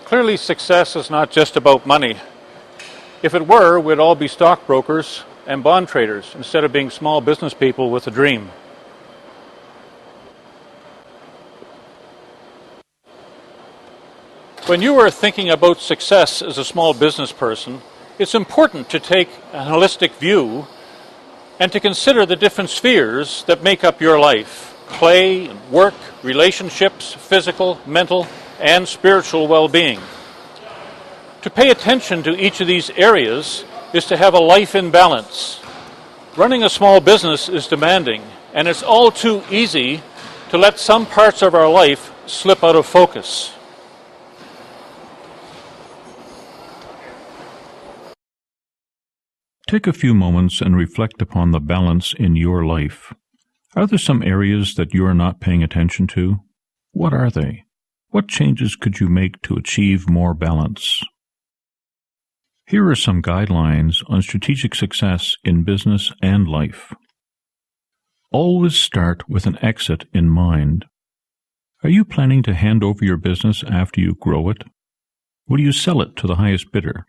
Clearly, success is not just about money. If it were, we'd all be stockbrokers and bond traders instead of being small business people with a dream. When you are thinking about success as a small business person, it's important to take a holistic view and to consider the different spheres that make up your life: play, work, relationships, physical, mental, and spiritual well-being. To pay attention to each of these areas is to have a life in balance. Running a small business is demanding, and it's all too easy to let some parts of our life slip out of focus. Take a few moments and reflect upon the balance in your life. Are there some areas that you are not paying attention to? What are they? What changes could you make to achieve more balance? Here are some guidelines on strategic success in business and life. Always start with an exit in mind. Are you planning to hand over your business after you grow it? Will you sell it to the highest bidder?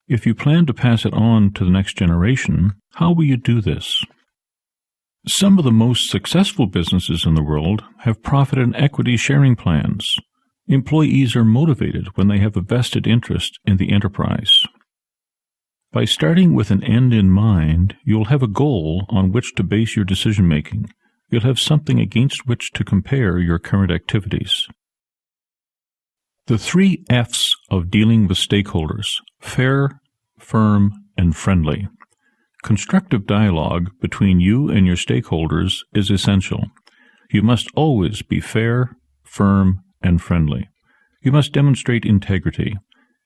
If you plan to pass it on to the next generation, how will you do this? Some of the most successful businesses in the world have profit and equity sharing plans. Employees are motivated when they have a vested interest in the enterprise. By starting with an end in mind, you'll have a goal on which to base your decision-making. You'll have something against which to compare your current activities. The 3 F's of dealing with stakeholders: fair, firm, and friendly. Constructive dialogue between you and your stakeholders is essential. You must always be fair, firm, and friendly. You must demonstrate integrity.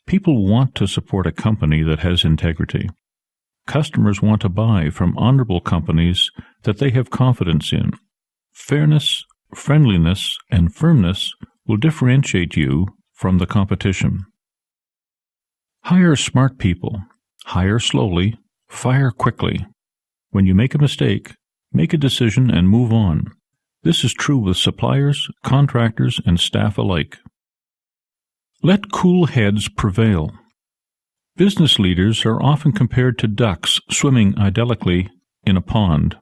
People want to support a company that has integrity. Customers want to buy from honorable companies that they have confidence in. Fairness, friendliness, and firmness will differentiate you from the competition. Hire smart people. Hire slowly. Fire quickly. When you make a mistake, make a decision and move on. This is true with suppliers, contractors, and staff alike. Let cool heads prevail. Business leaders are often compared to ducks swimming idyllically in a pond.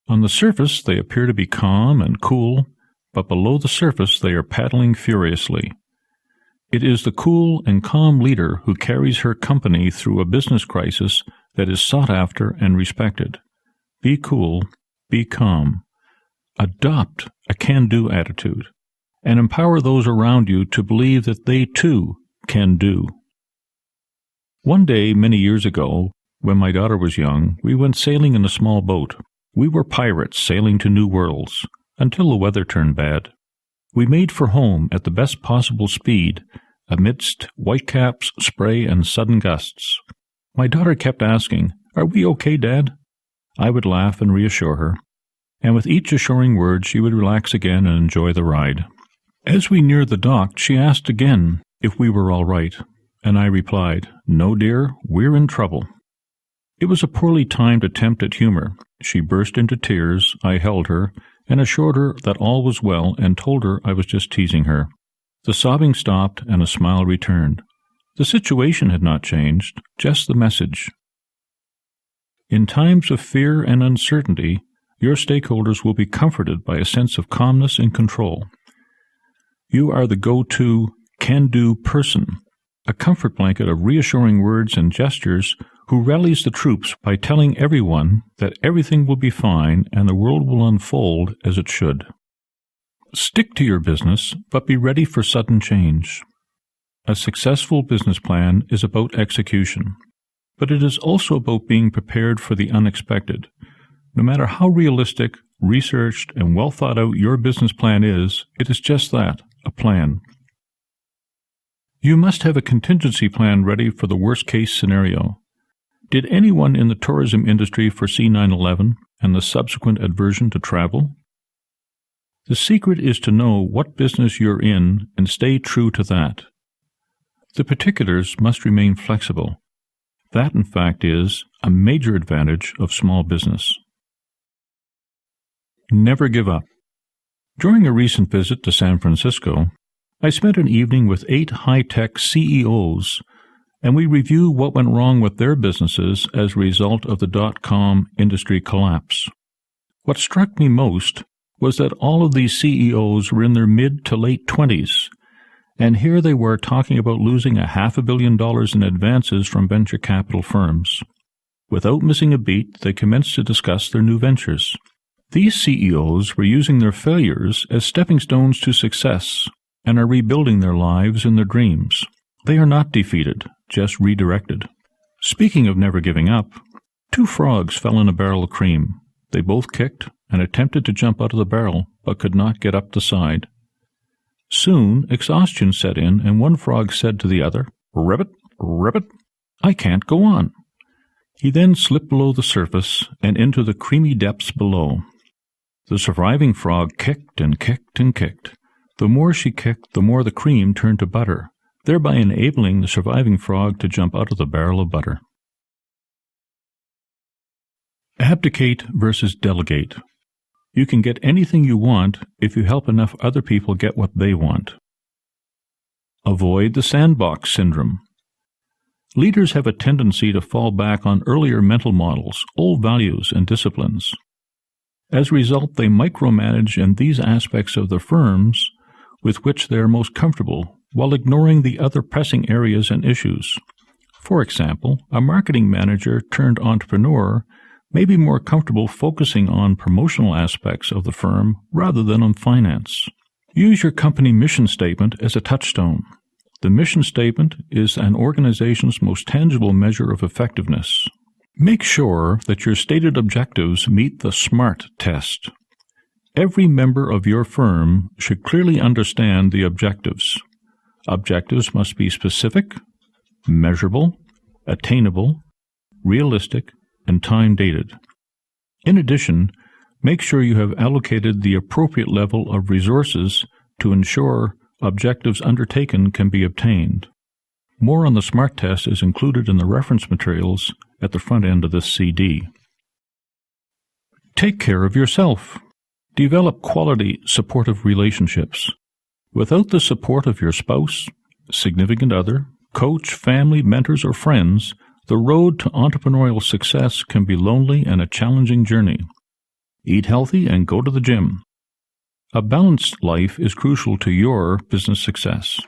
On the surface, they appear to be calm and cool, but below the surface they are paddling furiously. It is the cool and calm leader who carries her company through a business crisis that is sought after and respected. Be cool, be calm. Adopt a can-do attitude, and empower those around you to believe that they too can do. One day, many years ago, when my daughter was young, we went sailing in a small boat. We were pirates sailing to new worlds, until the weather turned bad. We made for home at the best possible speed, amidst whitecaps, spray, and sudden gusts. My daughter kept asking, "Are we okay, Dad?" I would laugh and reassure her, and with each assuring word she would relax again and enjoy the ride. As we neared the dock, she asked again if we were all right, and I replied, "No, dear, we're in trouble." It was a poorly timed attempt at humor. She burst into tears. I held her and assured her that all was well and told her I was just teasing her. The sobbing stopped and a smile returned. The situation had not changed, just the message. In times of fear and uncertainty, your stakeholders will be comforted by a sense of calmness and control. You are the go-to, can-do person, a comfort blanket of reassuring words and gestures who rallies the troops by telling everyone that everything will be fine and the world will unfold as it should. Stick to your business, but be ready for sudden change. A successful business plan is about execution, but it is also about being prepared for the unexpected. No matter how realistic, researched, and well thought out your business plan is, it is just that, a plan. You must have a contingency plan ready for the worst-case scenario. Did anyone in the tourism industry foresee 9/11 and the subsequent aversion to travel? The secret is to know what business you're in and stay true to that. The particulars must remain flexible. That, in fact, is a major advantage of small business. Never give up. During a recent visit to San Francisco, I spent an evening with 8 high-tech CEOs, and we review what went wrong with their businesses as a result of the dot-com industry collapse. What struck me most was that all of these CEOs were in their mid to late 20s, and here they were talking about losing $500 million in advances from venture capital firms. Without missing a beat, they commenced to discuss their new ventures. These CEOs were using their failures as stepping stones to success and are rebuilding their lives and their dreams. They are not defeated, just redirected. Speaking of never giving up, 2 frogs fell in a barrel of cream. They both kicked and attempted to jump out of the barrel, but could not get up the side. Soon, exhaustion set in, and one frog said to the other, "Ribbit, ribbit, I can't go on." He then slipped below the surface and into the creamy depths below. The surviving frog kicked and kicked and kicked. The more she kicked, the more the cream turned to butter, thereby enabling the surviving frog to jump out of the barrel of butter. Abdicate versus Delegate. You can get anything you want if you help enough other people get what they want. Avoid the Sandbox syndrome. Leaders have a tendency to fall back on earlier mental models, old values, and disciplines. As a result, they micromanage in these aspects of the firms with which they are most comfortable, while ignoring the other pressing areas and issues. For example, a marketing manager turned entrepreneur may be more comfortable focusing on promotional aspects of the firm rather than on finance. Use your company mission statement as a touchstone. The mission statement is an organization's most tangible measure of effectiveness. Make sure that your stated objectives meet the SMART test. Every member of your firm should clearly understand the objectives. Objectives must be specific, measurable, attainable, realistic, and time-dated. In addition, make sure you have allocated the appropriate level of resources to ensure objectives undertaken can be obtained. More on the SMART test is included in the reference materials at the front end of this CD. Take care of yourself. Develop quality, supportive relationships. Without the support of your spouse, significant other, coach, family, mentors, or friends, the road to entrepreneurial success can be lonely and a challenging journey. Eat healthy and go to the gym. A balanced life is crucial to your business success.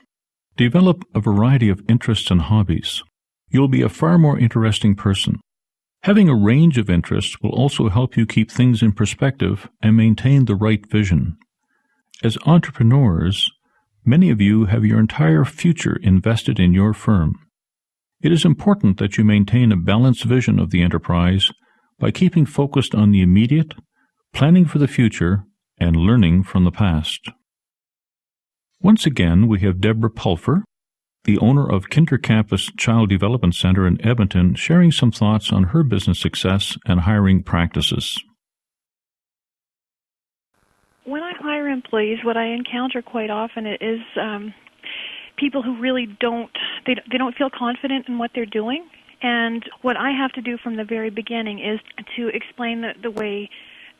Develop a variety of interests and hobbies. You'll be a far more interesting person. Having a range of interests will also help you keep things in perspective and maintain the right vision. As entrepreneurs, many of you have your entire future invested in your firm. It is important that you maintain a balanced vision of the enterprise by keeping focused on the immediate, planning for the future, and learning from the past. Once again, we have Deborah Pulfer, the owner of Kinder Campus Child Development Center in Edmonton, sharing some thoughts on her business success and hiring practices. When I hire employees, what I encounter quite often is people who really don't feel confident in what they're doing. And what I have to do from the very beginning is to explain the way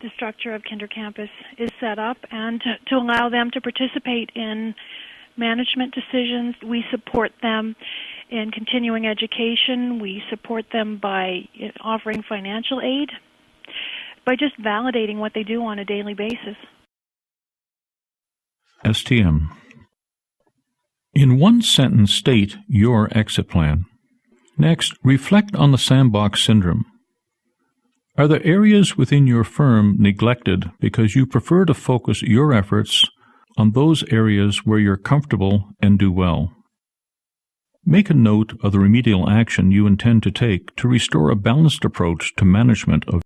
the structure of Kinder Campus is set up and to allow them to participate in management decisions. We support them in continuing education. We support them by offering financial aid, by just validating what they do on a daily basis. STM. In one sentence, state your exit plan. Next, reflect on the Sandbox syndrome. Are there areas within your firm neglected because you prefer to focus your efforts on those areas where you're comfortable and do well? Make a note of the remedial action you intend to take to restore a balanced approach to management of